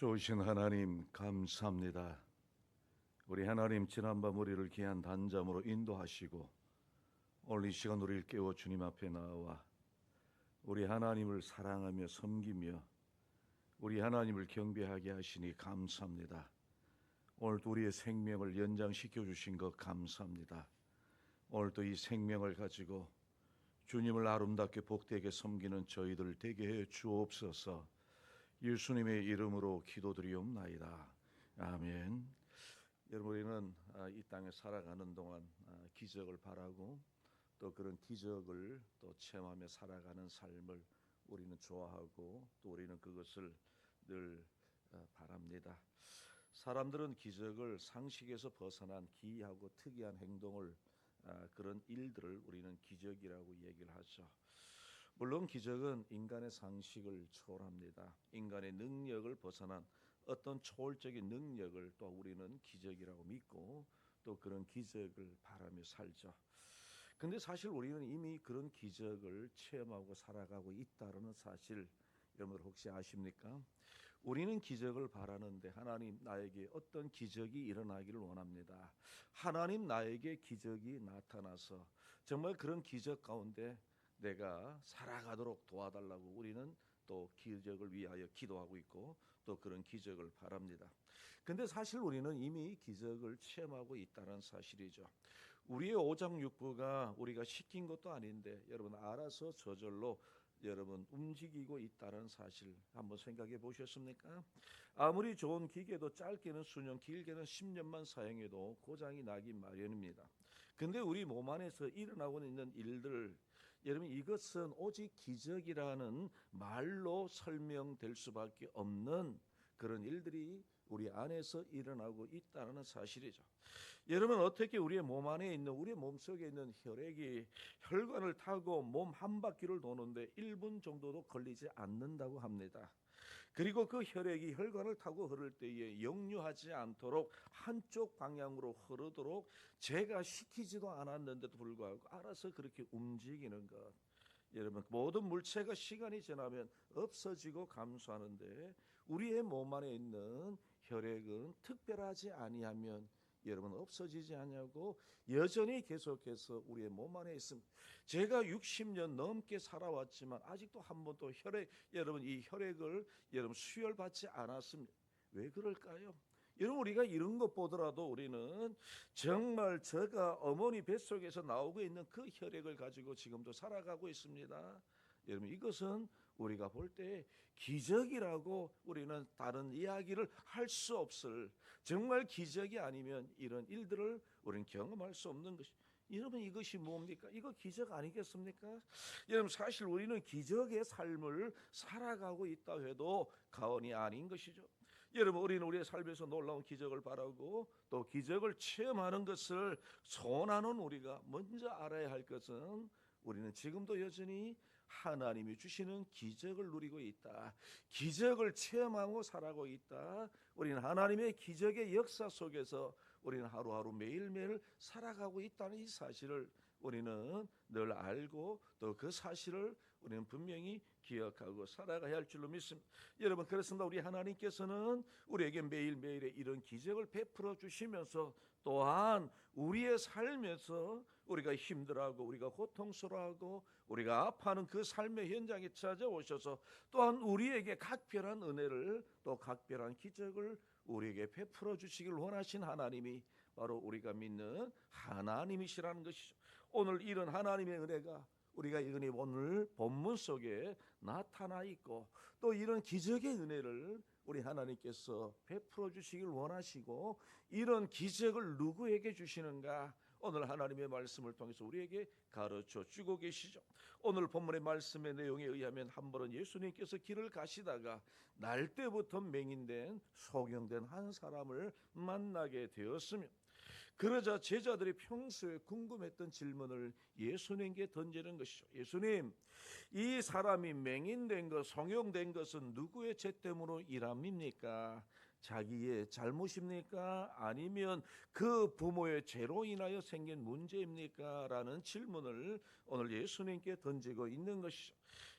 좋으신 하나님 감사합니다. 우리 하나님 지난밤 우리를 귀한 단잠으로 인도하시고 오늘 이 시간 우리를 깨워 주님 앞에 나와 우리 하나님을 사랑하며 섬기며 우리 하나님을 경배하게 하시니 감사합니다. 오늘도 우리의 생명을 연장시켜 주신 것 감사합니다. 오늘도 이 생명을 가지고 주님을 아름답게 복되게 섬기는 저희들 되게 해 주옵소서. 예수님의 이름으로 기도드리옵나이다. 아멘. 여러분, 우리는 이 땅에 살아가는 동안 기적을 바라고 또 그런 기적을 또 체험하며 살아가는 삶을 우리는 좋아하고 또 우리는 그것을 늘 바랍니다. 사람들은 기적을 상식에서 벗어난 기이하고 특이한 행동을 그런 일들을 우리는 기적이라고 얘기를 하죠. 물론 기적은 인간의 상식을 초월합니다. 인간의 능력을 벗어난 어떤 초월적인 능력을 또 우리는 기적이라고 믿고 또 그런 기적을 바라며 살죠. 근데 사실 우리는 이미 그런 기적을 체험하고 살아가고 있다는 사실 여러분들 혹시 아십니까? 우리는 기적을 바라는데 하나님 나에게 어떤 기적이 일어나기를 원합니다. 하나님 나에게 기적이 나타나서 정말 그런 기적 가운데 내가 살아가도록 도와달라고 우리는 또 기적을 위하여 기도하고 있고 또 그런 기적을 바랍니다. 근데 사실 우리는 이미 기적을 체험하고 있다는 사실이죠. 우리의 오장육부가 우리가 시킨 것도 아닌데 여러분 알아서 저절로 여러분 움직이고 있다는 사실 한번 생각해 보셨습니까? 아무리 좋은 기계도 짧게는 수년 길게는 10년만 사용해도 고장이 나기 마련입니다. 근데 우리 몸 안에서 일어나고 있는 일들 여러분 이것은 오직 기적이라는 말로 설명될 수밖에 없는 그런 일들이 우리 안에서 일어나고 있다는 사실이죠. 여러분 어떻게 우리의 몸 안에 있는 우리 몸속에 있는 혈액이 혈관을 타고 몸 한 바퀴를 도는데 1분 정도도 걸리지 않는다고 합니다. 그리고 그 혈액이 혈관을 타고 흐를 때에 역류하지 않도록 한쪽 방향으로 흐르도록 제가 시키지도 않았는데도 불구하고 알아서 그렇게 움직이는 것. 여러분 모든 물체가 시간이 지나면 없어지고 감소하는데 우리의 몸 안에 있는 혈액은 특별하지 아니하면 여러분 없어지지 않냐고 여전히 계속해서 우리의 몸 안에 있습니다. 제가 60년 넘게 살아왔지만 아직도 한 번도 여러분 이 혈액을 여러분 수혈받지 않았습니다. 왜 그럴까요? 여러분 우리가 이런 것 보더라도 우리는 정말 제가 어머니 뱃속에서 나오고 있는 그 혈액을 가지고 지금도 살아가고 있습니다. 여러분 이것은 우리가 볼 때 기적이라고 우리는 다른 이야기를 할 수 없을 정말 기적이 아니면 이런 일들을 우리는 경험할 수 없는 것이 여러분 이것이 뭡니까? 이거 기적 아니겠습니까? 여러분 사실 우리는 기적의 삶을 살아가고 있다 해도 과언이 아닌 것이죠. 여러분 우리는 우리의 삶에서 놀라운 기적을 바라고 또 기적을 체험하는 것을 소원하는 우리가 먼저 알아야 할 것은 우리는 지금도 여전히 하나님이 주시는 기적을 누리고 있다. 기적을 체험하고 살아가고 있다. 우리는 하나님의 기적의 역사 속에서 우리는 하루하루 매일매일 살아가고 있다는 이 사실을 우리는 늘 알고 또 그 사실을 우리는 분명히 기억하고 살아가야 할 줄로 믿습니다. 여러분 그렇습니다. 우리 하나님께서는 우리에게 매일매일의 이런 기적을 베풀어 주시면서 또한 우리의 삶에서 우리가 힘들어하고 우리가 고통스러워하고 우리가 아파하는 그 삶의 현장에 찾아오셔서 또한 우리에게 각별한 은혜를 또 각별한 기적을 우리에게 베풀어 주시길 원하신 하나님이 바로 우리가 믿는 하나님이시라는 것이죠. 오늘 이런 하나님의 은혜가 우리가 이거니 오늘 본문 속에 나타나 있고 또 이런 기적의 은혜를 우리 하나님께서 베풀어 주시길 원하시고 이런 기적을 누구에게 주시는가? 오늘 하나님의 말씀을 통해서 우리에게 가르쳐 주고 계시죠. 오늘 본문의 말씀의 내용에 의하면 한 번은 예수님께서 길을 가시다가 날 때부터 맹인된 소경된 한 사람을 만나게 되었으며 그러자 제자들이 평소에 궁금했던 질문을 예수님께 던지는 것이죠. 예수님, 이 사람이 맹인된 것, 성형된 것은 누구의 죄 때문으로 일함입니까? 자기의 잘못입니까? 아니면 그 부모의 죄로 인하여 생긴 문제입니까? 라는 질문을 오늘 예수님께 던지고 있는 것이죠.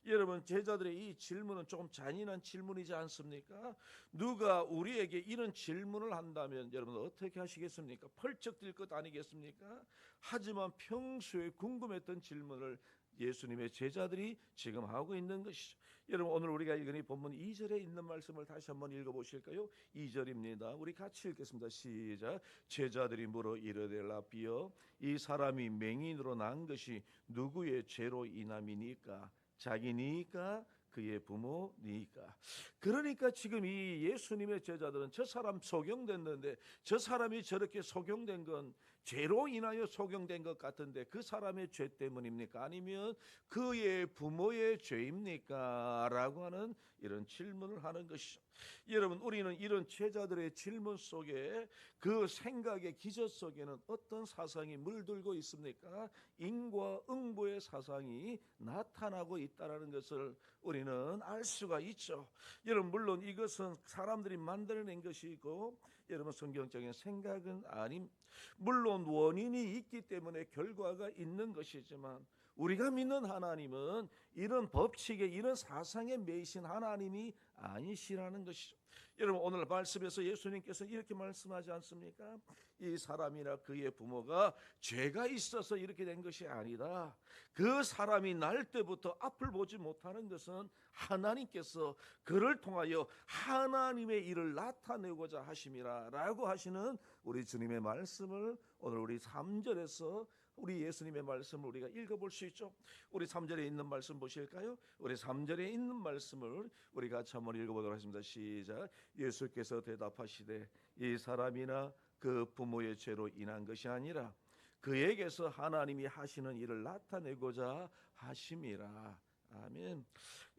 여러분, 제자들의 이 질문은 조금 잔인한 질문이지 않습니까? 누가 우리에게 이런 질문을 한다면 여러분 어떻게 하시겠습니까? 펄쩍 뛸 것 아니겠습니까? 하지만 평소에 궁금했던 질문을 예수님의 제자들이 지금 하고 있는 것이죠. 여러분, 오늘 우리가 읽은 이 본문 2절에 있는 말씀을 다시 한번 읽어보실까요? 2절입니다. 우리 같이 읽겠습니다. 시작. 제자들이 물어 이르되 라삐여, 이 사람이 맹인으로 난 것이 누구의 죄로 인함이니까? 자기니까 그의 부모니까? 그러니까 지금 이 예수님의 제자들은 저 사람 소경됐는데 저 사람이 저렇게 소경된 건 죄로 인하여 소경된 것 같은데 그 사람의 죄 때문입니까? 아니면 그의 부모의 죄입니까? 라고 하는 이런 질문을 하는 것이죠. 여러분, 우리는 이런 제자들의 질문 속에 그 생각의 기저 속에는 어떤 사상이 물들고 있습니까? 인과응보의 사상이 나타나고 있다는 것을 우리는 알 수가 있죠. 여러분, 물론 이것은 사람들이 만들어낸 것이고 여러분 성경적인 생각은 아님. 물론 원인이 있기 때문에 결과가 있는 것이지만 우리가 믿는 하나님은 이런 법칙에 이런 사상에 매이신 하나님이 아니시라는 것이죠. 여러분, 오늘 말씀에서 예수님께서 이렇게 말씀하지 않습니까? 이 사람이나 그의 부모가 죄가 있어서 이렇게 된 것이 아니다. 그 사람이 날 때부터 앞을 보지 못하는 것은 하나님께서 그를 통하여 하나님의 일을 나타내고자 하심이라 라고 하시는 우리 주님의 말씀을 오늘 우리 3절에서 우리 예수님의 말씀을 우리가 읽어볼 수 있죠. 우리 3절에 있는 말씀 보실까요? 우리 3절에 있는 말씀을 우리가 같이 한번 읽어보도록 하겠습니다. 시작. 예수께서 대답하시되 이 사람이나 그 부모의 죄로 인한 것이 아니라 그에게서 하나님이 하시는 일을 나타내고자 하심이라. 아멘.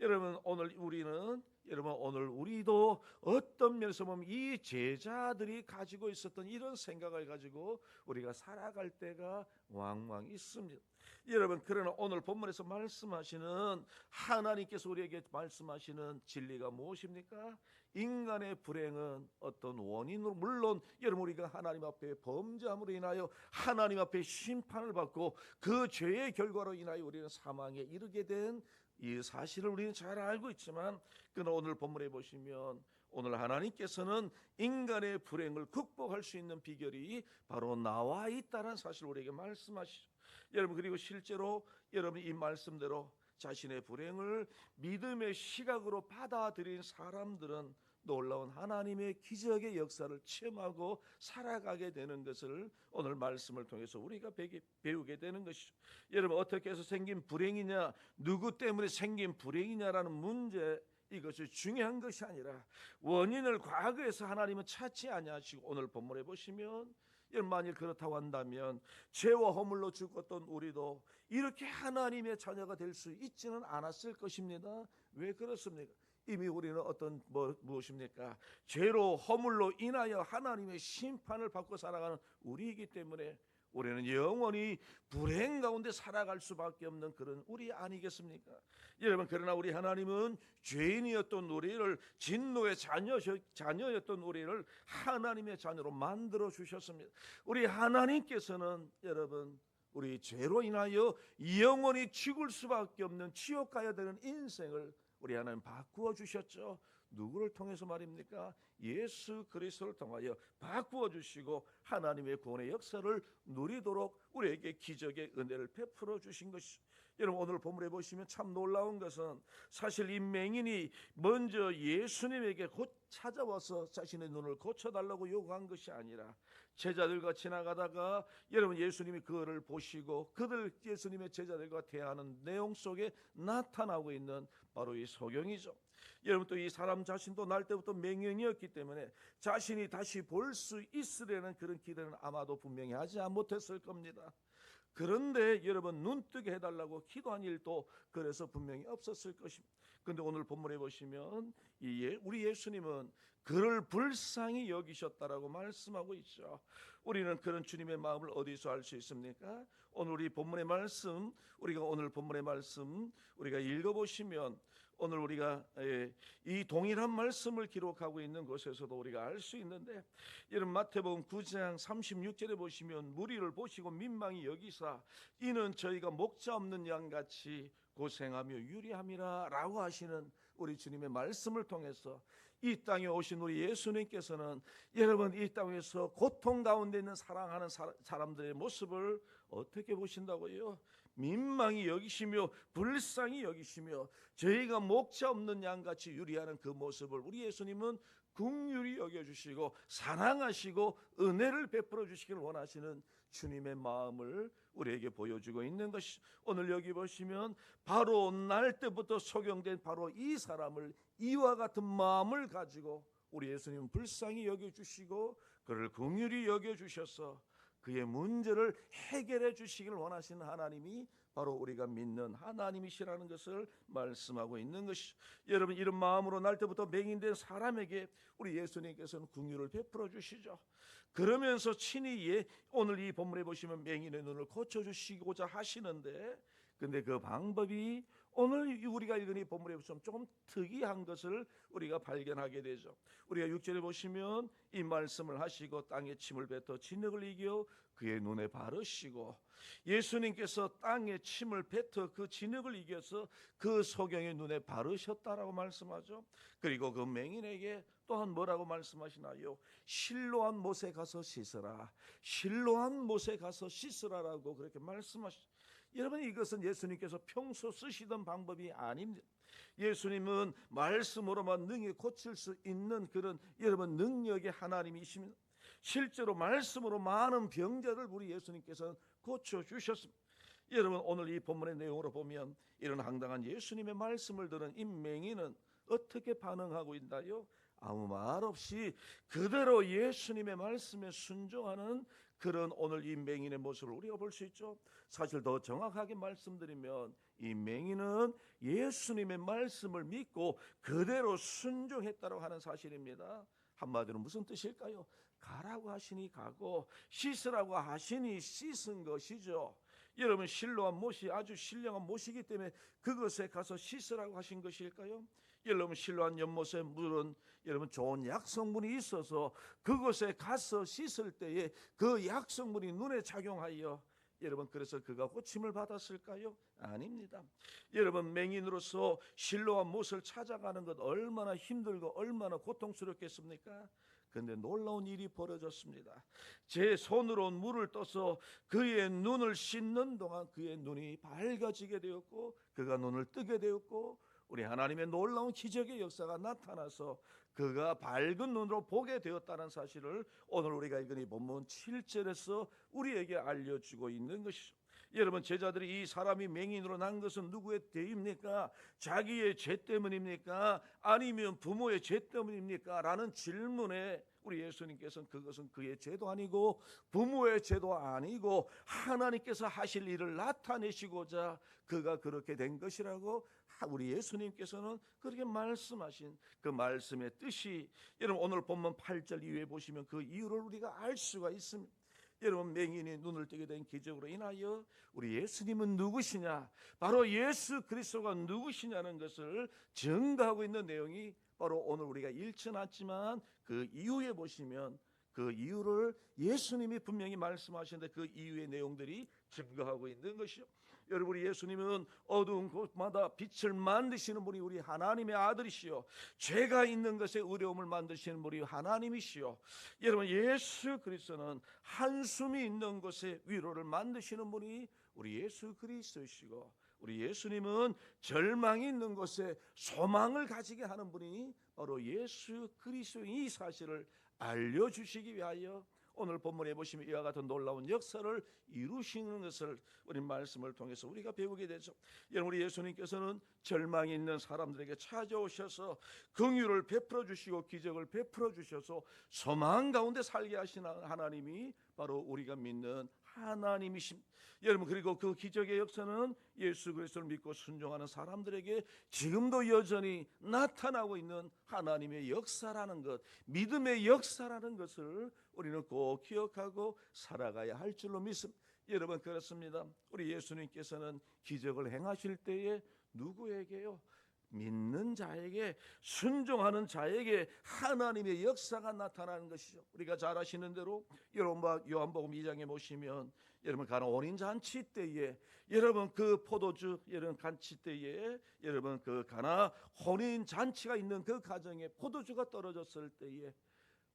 여러분, 오늘 우리도 어떤 면에서 보면 이 제자들이 가지고 있었던 이런 생각을 가지고 우리가 살아갈 때가 왕왕 있습니다. 여러분, 그러나 오늘 본문에서 말씀하시는 하나님께서 우리에게 말씀하시는 진리가 무엇입니까? 인간의 불행은 어떤 원인으로, 물론 여러분 우리가 하나님 앞에 범죄함으로 인하여 하나님 앞에 심판을 받고 그 죄의 결과로 인하여 우리는 사망에 이르게 된 이 사실을 우리는 잘 알고 있지만, 그러나 오늘 본문에 보시면 오늘 하나님께서는 인간의 불행을 극복할 수 있는 비결이 바로 나와 있다는 사실을 우리에게 말씀하시죠. 여러분, 그리고 실제로 여러분 이 말씀대로 자신의 불행을 믿음의 시각으로 받아들인 사람들은 놀라운 하나님의 기적의 역사를 체험하고 살아가게 되는 것을 오늘 말씀을 통해서 우리가 배우게 되는 것이죠. 여러분, 어떻게 해서 생긴 불행이냐, 누구 때문에 생긴 불행이냐라는 문제, 이것이 중요한 것이 아니라 원인을 과거에서 하나님은 찾지 아니하시고 오늘 본문에 보시면 만일 그렇다고 한다면 죄와 허물로 죽었던 우리도 이렇게 하나님의 자녀가 될 수 있지는 않았을 것입니다. 왜 그렇습니까? 이미 우리는 무엇입니까? 죄로 허물로 인하여 하나님의 심판을 받고 살아가는 우리이기 때문에 우리는 영원히 불행 가운데 살아갈 수밖에 없는 그런 우리 아니겠습니까? 여러분, 그러나 우리 하나님은 죄인이었던 우리를, 진노의 자녀였던 우리를 하나님의 자녀로 만들어 주셨습니다. 우리 하나님께서는 여러분 우리 죄로 인하여 영원히 죽을 수밖에 없는 지옥 가야 되는 인생을 우리 하나님 바꾸어 주셨죠. 누구를 통해서 말입니까? 예수 그리스도를 통하여 바꾸어 주시고 하나님의 구원의 역사를 누리도록 우리에게 기적의 은혜를 베풀어 주신 것이죠. 여러분, 오늘 본문에 보시면 참 놀라운 것은 사실 이 맹인이 먼저 예수님에게 곧 찾아와서 자신의 눈을 고쳐달라고 요구한 것이 아니라 제자들과 지나가다가 여러분 예수님이 그를 보시고 그들 예수님의 제자들과 대하는 내용 속에 나타나고 있는 바로 이 소경이죠. 여러분, 또 이 사람 자신도 날 때부터 맹인이었기 때문에 자신이 다시 볼 수 있으려는 그런 기대는 아마도 분명히 하지 못했을 겁니다. 그런데 여러분, 눈뜨게 해달라고 기도한 일도 그래서 분명히 없었을 것입니다. 그런데 오늘 본문에 보시면 우리 예수님은 그를 불쌍히 여기셨다라고 말씀하고 있죠. 우리는 그런 주님의 마음을 어디서 알 수 있습니까? 오늘 우리 본문의 말씀, 우리가 읽어보시면 오늘 우리가 이 동일한 말씀을 기록하고 있는 곳에서도 우리가 알 수 있는데, 이런 마태복음 9장 36절에 보시면 무리를 보시고 민망히 여기사 이는 저희가 목자 없는 양같이 고생하며 유리함이라 라고 하시는 우리 주님의 말씀을 통해서 이 땅에 오신 우리 예수님께서는 여러분 이 땅에서 고통 가운데 있는 사랑하는 사람들의 모습을 어떻게 보신다고요? 민망히 여기시며 불쌍히 여기시며 저희가 목자 없는 양같이 유리하는 그 모습을 우리 예수님은 긍휼히 여겨주시고 사랑하시고 은혜를 베풀어 주시기를 원하시는 주님의 마음을 우리에게 보여주고 있는 것이, 오늘 여기 보시면 바로 날 때부터 소경된 바로 이 사람을 이와 같은 마음을 가지고 우리 예수님은 불쌍히 여겨주시고 그를 긍휼히 여겨주셔서 그의 문제를 해결해 주시기를 원하시는 하나님이 바로 우리가 믿는 하나님이시라는 것을 말씀하고 있는 것이, 여러분 이런 마음으로 날 때부터 맹인된 사람에게 우리 예수님께서는 긍휼을 베풀어 주시죠. 그러면서 친히 오늘 이 본문에 보시면 맹인의 눈을 고쳐주시고자 하시는데, 근데 그 방법이 오늘 우리가 읽은 이 본문에 보시면 조금 특이한 것을 우리가 발견하게 되죠. 우리가 6절에 보시면 이 말씀을 하시고 땅에 침을 뱉어 진흙을 이겨 그의 눈에 바르시고, 예수님께서 땅에 침을 뱉어 그 진흙을 이겨서 그 소경의 눈에 바르셨다라고 말씀하죠. 그리고 그 맹인에게 또한 뭐라고 말씀하시나요? 실로한 못에 가서 씻으라, 실로한 못에 가서 씻으라라고 그렇게 말씀하시죠. 여러분 이것은 예수님께서 평소 쓰시던 방법이 아닙니다. 예수님은 말씀으로만 능히 고칠 수 있는 그런 여러분 능력의 하나님이십니다. 실제로 말씀으로 많은 병자를 우리 예수님께서 고쳐주셨습니다. 여러분 오늘 이 본문의 내용으로 보면 이런 황당한 예수님의 말씀을 들은 이 맹인은 어떻게 반응하고 있나요? 아무 말 없이 그대로 예수님의 말씀에 순종하는 그런 오늘 이 맹인의 모습을 우리가 볼 수 있죠. 사실 더 정확하게 말씀드리면 이 맹인은 예수님의 말씀을 믿고 그대로 순종했다고 하는 사실입니다. 한마디로 무슨 뜻일까요? 가라고 하시니 가고 씻으라고 하시니 씻은 것이죠. 여러분 실로한 못이 아주 신령한 못이기 때문에 그것에 가서 씻으라고 하신 것일까요? 여러분 실로한 연못에 물은 여러분 좋은 약성분이 있어서 그곳에 가서 씻을 때에 그 약성분이 눈에 작용하여 여러분 그래서 그가 고침을 받았을까요? 아닙니다. 여러분 맹인으로서 실로한 못을 찾아가는 것 얼마나 힘들고 얼마나 고통스럽겠습니까? 그런데 놀라운 일이 벌어졌습니다. 제 손으로 물을 떠서 그의 눈을 씻는 동안 그의 눈이 밝아지게 되었고 그가 눈을 뜨게 되었고 우리 하나님의 놀라운 기적의 역사가 나타나서 그가 밝은 눈으로 보게 되었다는 사실을 오늘 우리가 읽은 이 본문 7절에서 우리에게 알려주고 있는 것이죠. 여러분 제자들이 이 사람이 맹인으로 난 것은 누구의 죄입니까? 자기의 죄 때문입니까? 아니면 부모의 죄 때문입니까? 라는 질문에 우리 예수님께서는 그것은 그의 죄도 아니고 부모의 죄도 아니고 하나님께서 하실 일을 나타내시고자 그가 그렇게 된 것이라고 우리 예수님께서는 그렇게 말씀하신 그 말씀의 뜻이, 여러분 오늘 본문 8절 이후에 보시면 그 이유를 우리가 알 수가 있습니다. 여러분 맹인이 눈을 뜨게 된 기적으로 인하여 우리 예수님은 누구시냐, 바로 예수 그리스도가 누구시냐는 것을 증거하고 있는 내용이 바로 오늘 우리가 읽지는 않지만 그 이후에 보시면 그 이유를 예수님이 분명히 말씀하시는데 그 이유의 내용들이 증거하고 있는 것이요. 여러분 예수님은 어두운 곳마다 빛을 만드시는 분이 우리 하나님의 아들이시요, 죄가 있는 것에 의로움을 만드시는 분이 하나님이시요, 여러분 예수 그리스도는 한숨이 있는 곳에 위로를 만드시는 분이 우리 예수 그리스도이시고 우리 예수님은 절망이 있는 곳에 소망을 가지게 하는 분이 바로 예수 그리스도인 이 사실을 알려주시기 위하여 오늘 본문에 보시면 이와 같은 놀라운 역사를 이루시는 것을 우리 말씀을 통해서 우리가 배우게 되죠. 여러분 우리 예수님께서는 절망이 있는 사람들에게 찾아오셔서 긍휼을 베풀어 주시고 기적을 베풀어 주셔서 소망 가운데 살게 하시는 하나님이 바로 우리가 믿는 하나님이십니다. 여러분 그리고 그 기적의 역사는 예수 그리스도를 믿고 순종하는 사람들에게 지금도 여전히 나타나고 있는 하나님의 역사라는 것, 믿음의 역사라는 것을 우리는 꼭 기억하고 살아가야 할 줄로 믿습니다. 여러분 그렇습니다. 우리 예수님께서는 기적을 행하실 때에 누구에게요? 믿는 자에게, 순종하는 자에게 하나님의 역사가 나타나는 것이죠. 우리가 잘 아시는 대로 여러분 요한복음 2장에 보시면 여러분 가나 혼인 잔치 때에, 여러분 그 포도주 여러분 잔치 때에, 여러분 그 가나 혼인 잔치가 있는 그 가정에 포도주가 떨어졌을 때에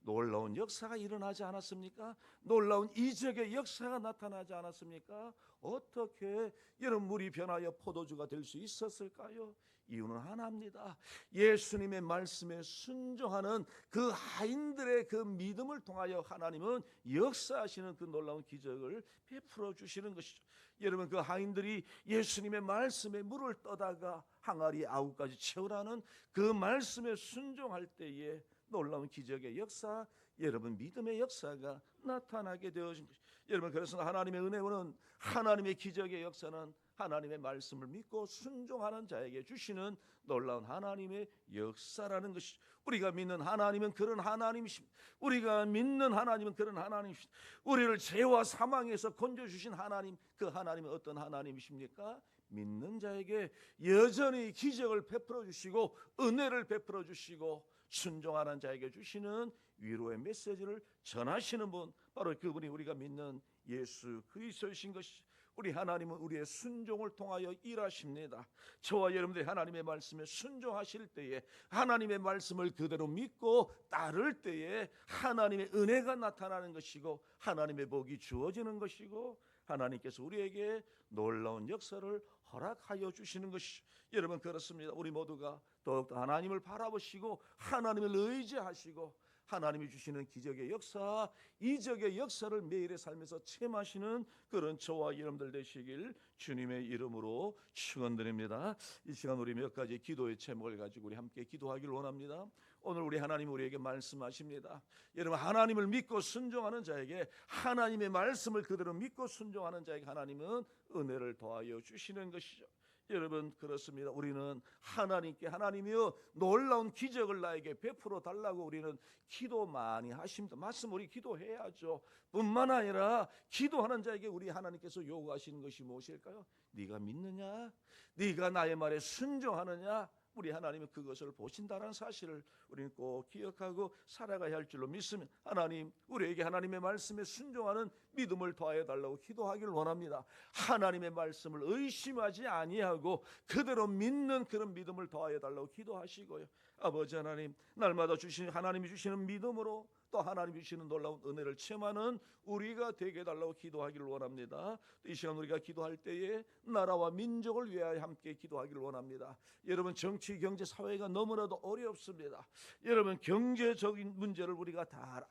놀라운 역사가 일어나지 않았습니까? 놀라운 이적의 역사가 나타나지 않았습니까? 어떻게 여러분 물이 변하여 포도주가 될 수 있었을까요? 이유는 하나입니다. 예수님의 말씀에 순종하는 그 하인들의 그 믿음을 통하여 하나님은 역사하시는 그 놀라운 기적을 베풀어 주시는 것이죠. 여러분 그 하인들이 예수님의 말씀에 물을 떠다가 항아리 9가지 채우라는 그 말씀에 순종할 때에 놀라운 기적의 역사, 여러분 믿음의 역사가 나타나게 되어진 것이죠. 여러분 그래서 하나님의 은혜는, 하나님의 기적의 역사는 하나님의 말씀을 믿고 순종하는 자에게 주시는 놀라운 하나님의 역사라는 것이죠. 우리가 믿는 하나님은 그런 하나님이십니다. 우리가 믿는 하나님은 그런 하나님이십니다. 우리를 죄와 사망에서 건져주신 하나님, 그 하나님은 어떤 하나님이십니까? 믿는 자에게 여전히 기적을 베풀어 주시고 은혜를 베풀어 주시고 순종하는 자에게 주시는 위로의 메시지를 전하시는 분, 바로 그분이 우리가 믿는 예수 그리스도이신 것이죠. 우리 하나님은 우리의 순종을 통하여 일하십니다. 저와 여러분들이 하나님의 말씀에 순종하실 때에, 하나님의 말씀을 그대로 믿고 따를 때에 하나님의 은혜가 나타나는 것이고 하나님의 복이 주어지는 것이고 하나님께서 우리에게 놀라운 역사를 허락하여 주시는 것이죠. 여러분 그렇습니다. 우리 모두가 더욱더 하나님을 바라보시고 하나님을 의지하시고 하나님이 주시는 기적의 역사, 이적의 역사를 매일의 삶에서 체험하시는 그런 저와 여러분들 되시길 주님의 이름으로 축원드립니다. 이 시간 우리 몇 가지 기도의 제목을 가지고 우리 함께 기도하기를 원합니다. 오늘 우리 하나님 우리에게 말씀하십니다. 여러분 하나님을 믿고 순종하는 자에게, 하나님의 말씀을 그대로 믿고 순종하는 자에게 하나님은 은혜를 더하여 주시는 것이죠. 여러분 그렇습니다. 우리는 하나님께 하나님이여 놀라운 기적을 나에게 베풀어 달라고 우리는 기도 많이 하십니다. 말씀 우리 기도해야죠. 뿐만 아니라 기도하는 자에게 우리 하나님께서 요구하시는 것이 무엇일까요? 네가 믿느냐? 네가 나의 말에 순종하느냐? 우리 하나님은 그것을 보신다는 사실을 우리는 꼭 기억하고 살아가야 할 줄로 믿습니다. 하나님 우리에게 하나님의 말씀에 순종하는 믿음을 더하여 달라고 기도하기를 원합니다. 하나님의 말씀을 의심하지 아니하고 그대로 믿는 그런 믿음을 더하여 달라고 기도하시고요. 아버지 하나님, 날마다 주시는 하나님이 주시는 믿음으로 또 하나님이 주시는 놀라운 은혜를 체험하는 우리가 되게 해달라고 기도하기를 원합니다. 이 시간 우리가 기도할 때에 나라와 민족을 위하여 함께 기도하기를 원합니다. 여러분 정치, 경제, 사회가 너무나도 어렵습니다. 여러분 경제적인 문제를 우리가 다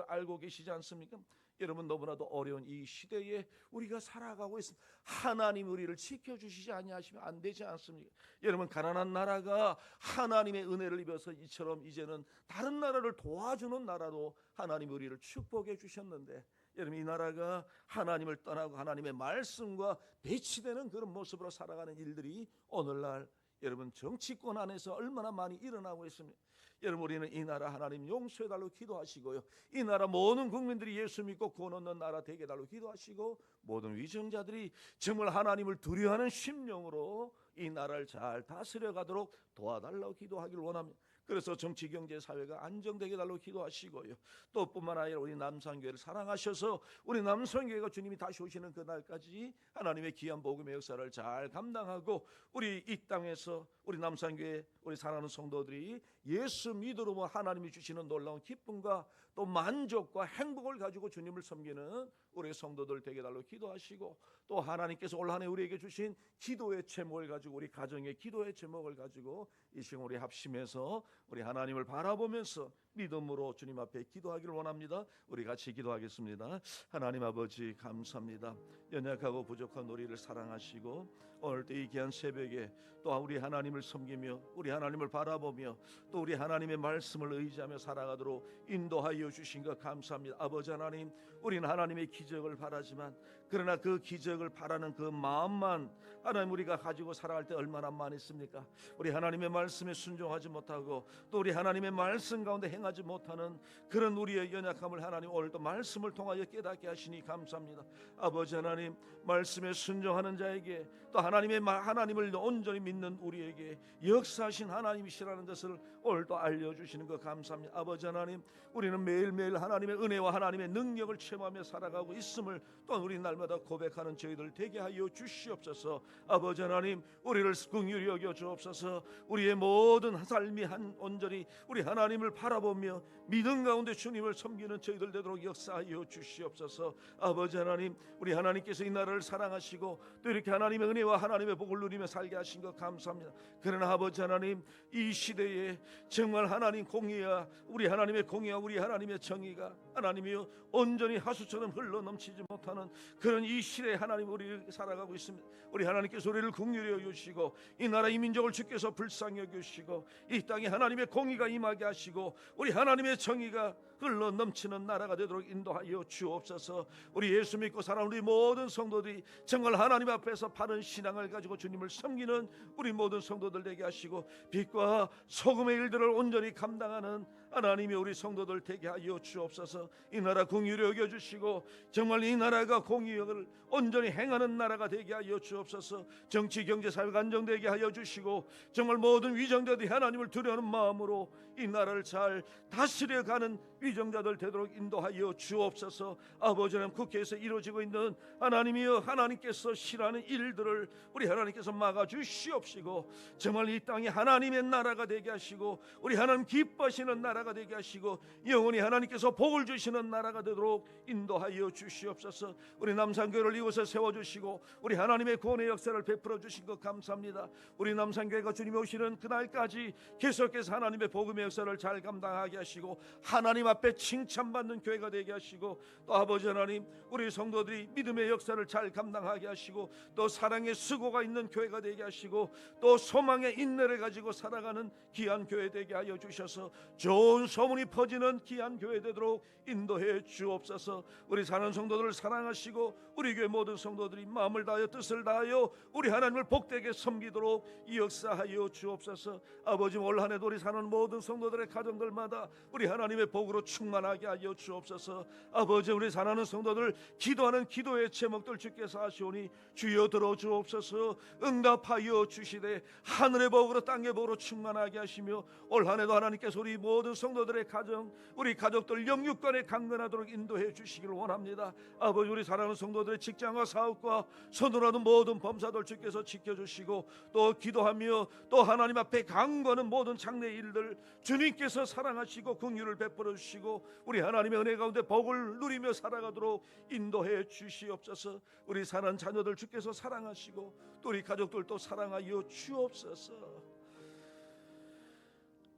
알고 계시지 않습니까? 여러분 너무나도 어려운 이 시대에 우리가 살아가고 있습니다. 하나님 우리를 지켜주시지 아니하시면 안 되지 않습니까? 여러분 가난한 나라가 하나님의 은혜를 입어서 이처럼 이제는 다른 나라를 도와주는 나라도 하나님 우리를 축복해 주셨는데, 여러분 이 나라가 하나님을 떠나고 하나님의 말씀과 배치되는 그런 모습으로 살아가는 일들이 오늘날 여러분 정치권 안에서 얼마나 많이 일어나고 있습니다. 여러분 우리는 이 나라 하나님 용서해달라고 기도하시고요, 이 나라 모든 국민들이 예수 믿고 구원 얻는 나라 되게 해달라고 기도하시고, 모든 위정자들이 정말 하나님을 두려워하는 심령으로 이 나라를 잘 다스려가도록 도와달라고 기도하기를 원합니다. 그래서 정치, 경제, 사회가 안정되게 해달라고 기도하시고요, 또 뿐만 아니라 우리 남산교회를 사랑하셔서 우리 남산교회가 주님이 다시 오시는 그날까지 하나님의 귀한 복음의 역사를 잘 감당하고 우리 이 땅에서 우리 남산교회 우리 사랑하는 성도들이 예수 믿음으로 하나님이 주시는 놀라운 기쁨과 또 만족과 행복을 가지고 주님을 섬기는 우리 성도들 되게 해달라고 기도하시고, 또 하나님께서 올 한 해 우리에게 주신 기도의 제목을 가지고, 우리 가정의 기도의 제목을 가지고 이 시간 우리 합심해서 우리 하나님을 바라보면서 믿음으로 주님 앞에 기도하기를 원합니다. 우리 같이 기도하겠습니다. 하나님 아버지 감사합니다. 연약하고 부족한 우리를 사랑하시고 오늘 또 이 귀한 새벽에 또 우리 하나님을 섬기며 우리 하나님을 바라보며 또 우리 하나님의 말씀을 의지하며 살아가도록 인도하여 주신 것 감사합니다. 아버지 하나님, 우리는 하나님의 기적을 바라지만 그러나 그 기적을 바라는 그 마음만 하나님 우리가 가지고 살아갈 때 얼마나 많습니까? 우리 하나님의 말씀에 순종하지 못하고 또 우리 하나님의 말씀 가운데 행하지 행하지 못하는 그런 우리의 연약함을 하나님 오늘도 말씀을 통하여 깨닫게 하시니 감사합니다. 아버지 하나님, 말씀에 순종하는 자에게 또 하나님을 온전히 믿는 우리에게 역사하신 하나님이시라는 것을 오늘도 알려주시는 것 감사합니다. 아버지 하나님, 우리는 매일매일 하나님의 은혜와 하나님의 능력을 체험하며 살아가고 있음을 또한 우리 날마다 고백하는 저희들 되게 하여 주시옵소서. 아버지 하나님, 우리를 긍휼히 여겨 주옵소서. 우리의 모든 삶이 온전히 우리 하나님을 바라보며 믿음 가운데 주님을 섬기는 저희들 되도록 역사하여 주시옵소서. 아버지 하나님, 우리 하나님께서 이 나라를 사랑하시고 또 이렇게 하나님의 은혜와 하나님의 복을 누리며 살게 하신 것 감사합니다. 그러나 아버지 하나님, 이 시대에 정말 하나님 공의와 우리 하나님의 공의와 우리 하나님의 정의가 하나님이여 온전히 하수처럼 흘러 넘치지 못하는 그런 이 시대에 하나님 우리 살아가고 있습니다. 우리 하나님께서 우리를 긍휼히 여기시고 이 나라 이 민족을 주께서 불쌍히 여기시고 이 땅에 하나님의 공의가 임하게 하시고 우리 하나님의 정의가 흘러 넘치는 나라가 되도록 인도하여 주옵소서. 우리 예수 믿고 살아가는 우리 모든 성도들이 정말 하나님 앞에서 바른 신앙을 가지고 주님을 섬기는 우리 모든 성도들 되게 하시고 빛과 소금의 일들을 온전히 감당하는 하나님이 우리 성도들 되게 하여 주옵소서. 이 나라 긍휼히 여겨주시고 정말 이 나라가 공의를 온전히 행하는 나라가 되게 하여 주옵소서. 정치 경제 사회가 안정되게 하여 주시고 정말 모든 위정자들이 하나님을 두려워하는 마음으로 이 나라를 잘 다스려가는 위정자들 되도록 인도하여 주옵소서. 아버지 하나님, 국회에서 이루어지고 있는 하나님이여 하나님께서 싫어하는 일들을 우리 하나님께서 막아주시옵시고 정말 이 땅이 하나님의 나라가 되게 하시고 우리 하나님 기뻐하시는 나라가 되게 하시고 영원히 하나님께서 복을 주시는 나라가 되도록 인도하여 주시옵소서. 우리 남산교회를 이곳에 세워주시고 우리 하나님의 구원의 역사를 베풀어 주신 것 감사합니다. 우리 남산교회가 주님이 오시는 그날까지 계속해서 하나님의 복음의 역사를 잘 감당하게 하시고 하나님 앞에 칭찬받는 교회가 되게 하시고 또 아버지 하나님, 우리 성도들이 믿음의 역사를 잘 감당하게 하시고 또 사랑의 수고가 있는 교회가 되게 하시고 또 소망의 인내를 가지고 살아가는 귀한 교회 되게 하여 주셔서 좋은 소문이 퍼지는 귀한 교회 되도록 인도해 주옵소서. 우리 사는 성도들을 사랑하시고 우리 교회 모든 성도들이 마음을 다하여 뜻을 다하여 우리 하나님을 복되게 섬기도록 역사하여 주옵소서. 아버지, 올 한 해도 우리 사는 모든 성도들의 가정들마다 우리 하나님의 복으로 충만하게 하여 주옵소서. 아버지, 우리 사랑하는 성도들 기도하는 기도의 제목들 주께서 하시오니 주여 들어주옵소서. 응답하여 주시되 하늘의 복으로 땅의 복으로 충만하게 하시며 올 한 해도 하나님께서 우리 모든 성도들의 가정, 우리 가족들 영육간에 강건하도록 인도해 주시기를 원합니다. 아버지, 우리 사랑하는 성도들의 직장과 사업과 손으로는 모든 범사들 주께서 지켜주시고 또 기도하며 또 하나님 앞에 강구하는 모든 장래 일들 주님께서 사랑하시고 긍휼을 베풀어 주시고 우리 하나님의 은혜 가운데 복을 누리며 살아가도록 인도해 주시옵소서. 우리 사랑하는 자녀들 주께서 사랑하시고 또 우리 가족들도 사랑하여 주옵소서.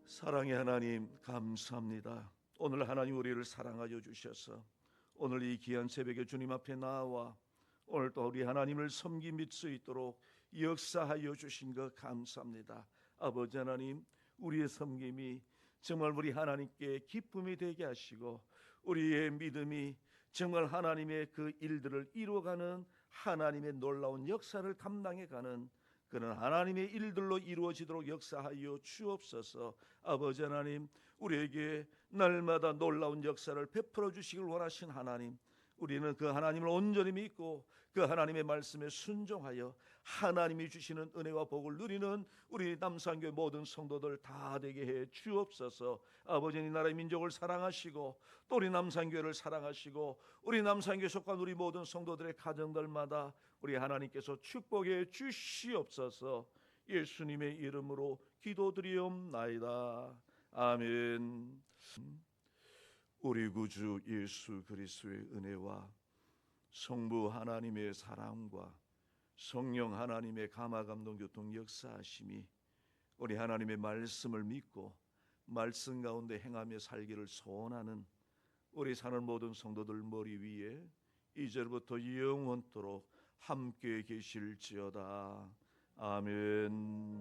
사랑의 하나님 감사합니다. 오늘 하나님 우리를 사랑하여 주셔서 오늘 이 귀한 새벽에 주님 앞에 나와 오늘 또 우리 하나님을 섬기 믿을 수 있도록 역사하여 주신 것 감사합니다. 아버지 하나님, 우리의 섬김이 정말 우리 하나님께 기쁨이 되게 하시고 우리의 믿음이 정말 하나님의 그 일들을 이루어가는 하나님의 놀라운 역사를 감당해가는 그런 하나님의 일들로 이루어지도록 역사하여 주옵소서. 아버지 하나님, 우리에게 날마다 놀라운 역사를 베풀어 주시길 원하신 하나님, 우리는 그 하나님을 온전히 믿고 그 하나님의 말씀에 순종하여 하나님이 주시는 은혜와 복을 누리는 우리 남산교회 모든 성도들 다 되게 해 주옵소서. 아버지, 이 나라의 민족을 사랑하시고 또 우리 남산교회를 사랑하시고 우리 남산교회 속한 우리 모든 성도들의 가정들마다 우리 하나님께서 축복해 주시옵소서. 예수님의 이름으로 기도드리옵나이다. 아멘. 우리 구주 예수 그리스도의 은혜와 성부 하나님의 사랑과 성령 하나님의 감화 감동 교통 역사하심이 우리 하나님의 말씀을 믿고 말씀 가운데 행하며 살기를 소원하는 우리 사는 모든 성도들 머리 위에 이제부터 영원토록 함께 계실지어다. 아멘.